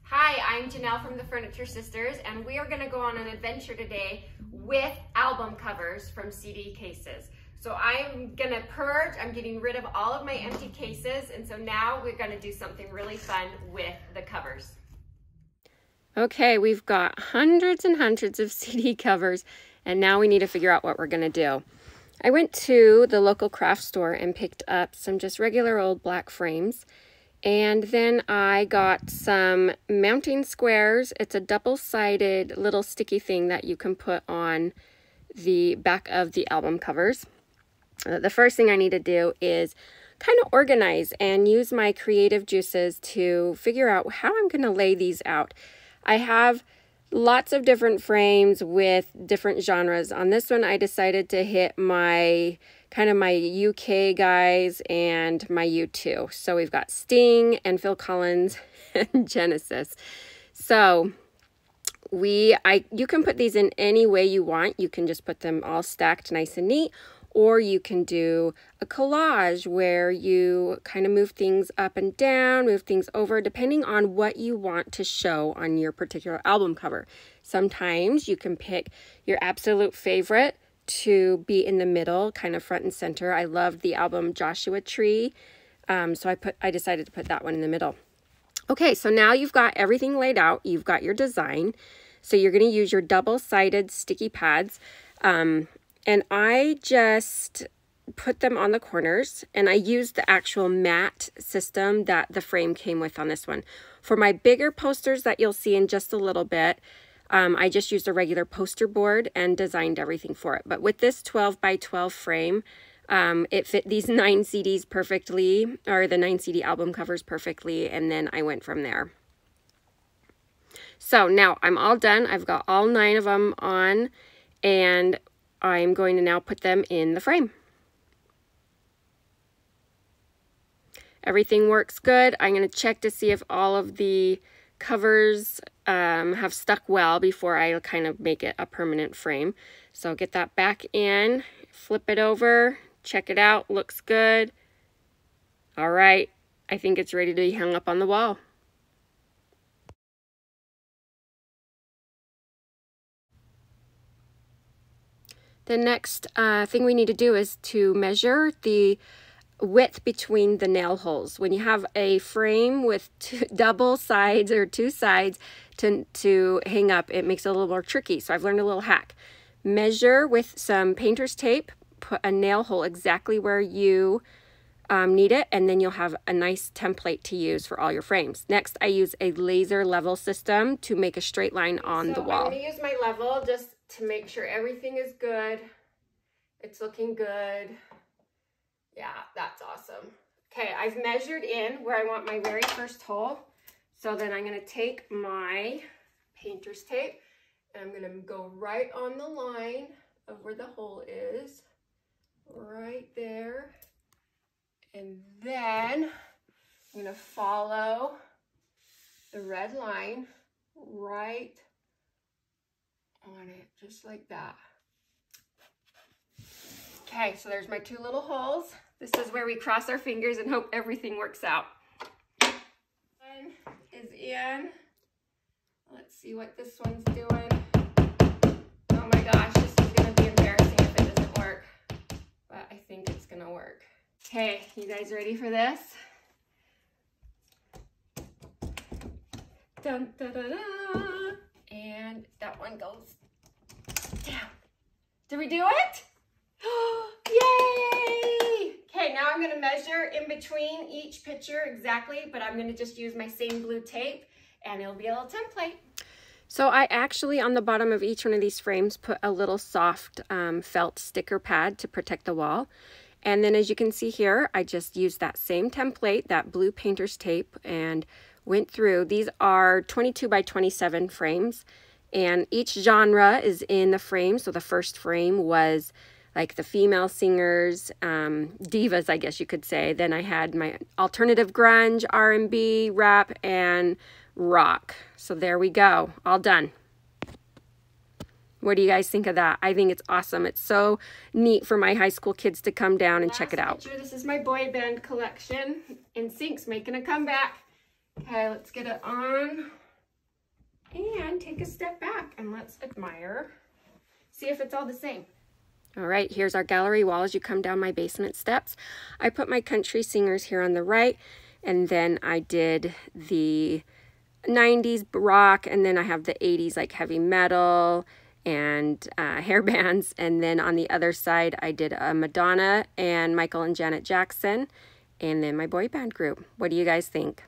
Hi, I'm Janelle from the Furniture Sisters, and we are going to go on an adventure today with album covers from CD cases. So I'm going to purge, I'm getting rid of all of my empty cases, and so now we're going to do something really fun with the covers. Okay, we've got hundreds and hundreds of CD covers, and now we need to figure out what we're going to do. I went to the local craft store and picked up some just regular old black frames. And then I got some mounting squares. It's a double-sided little sticky thing that you can put on the back of the album covers. The first thing I need to do is kind of organize and use my creative juices to figure out how I'm going to lay these out. I have lots of different frames with different genres. On this one, I decided to hit my my UK guys and my U2. So we've got Sting and Phil Collins and Genesis. So you can put these in any way you want. You can just put them all stacked nice and neat, or you can do a collage where you kind of move things up and down, move things over, depending on what you want to show on your particular album cover. Sometimes you can pick your absolute favorite to be in the middle, kind of front and center. I love the album Joshua Tree, so I decided to put that one in the middle. Okay, so now you've got everything laid out. You've got your design. So you're going to use your double-sided sticky pads. And I just put them on the corners, and I used the actual matte system that the frame came with on this one. For my bigger posters that you'll see in just a little bit, I just used a regular poster board and designed everything for it. But with this 12 by 12 frame, it fit these 9 CDs perfectly, or the 9 CD album covers perfectly, and then I went from there. So now I'm all done. I've got all 9 of them on, and I'm going to now put them in the frame. Everything works good. I'm going to check to see if all of the covers have stuck well before I kind of make it a permanent frame. So get that back in, flip it over, check it out, looks good. All right, I think it's ready to be hung up on the wall. The next thing we need to do is to measure the width between the nail holes. When you have a frame with double sides or 2 sides to hang up, it makes it a little more tricky. So I've learned a little hack. Measure with some painter's tape, put a nail hole exactly where you need it, and then you'll have a nice template to use for all your frames. Next, I use a laser level system to make a straight line on the wall. I'm going to use my level just to make sure everything is good. It's looking good. Yeah, that's awesome. Okay, I've measured in where I want my very first hole. So then I'm going to take my painter's tape and I'm going to go right on the line of where the hole is. Right there. And then I'm going to follow the red line right on it, just like that. Okay, so there's my 2 little holes. This is where we cross our fingers and hope everything works out. One is in. Let's see what this one's doing. Oh my gosh, this is going to be embarrassing if it doesn't work. But I think it's going to work. Okay, you guys ready for this? Dun, da, da, da. And that one goes down. Did we do it? Yay! Okay, now I'm going to measure in between each picture exactly, but I'm going to just use my same blue tape and it'll be a little template. So I actually, on the bottom of each one of these frames, put a little soft felt sticker pad to protect the wall. And then as you can see here, I just used that same template, that blue painter's tape, and went through. These are 22 by 27 frames, and each genre is in the frame. So the first frame was like the female singers, divas, I guess you could say. Then I had my alternative grunge, R&B, rap, and rock. So there we go, all done. What do you guys think of that? I think it's awesome. It's so neat for my high school kids to come down and check it out. Picture. This is my boy band collection. NSYNC's making a comeback. Okay, let's get it on and take a step back and let's admire, see if it's all the same. All right, here's our gallery wall as you come down my basement steps. I put my country singers here on the right, and then I did the 90s rock, and then I have the 80s like heavy metal and hair bands, and then on the other side I did a Madonna and Michael and Janet Jackson, and then my boy band group. What do you guys think?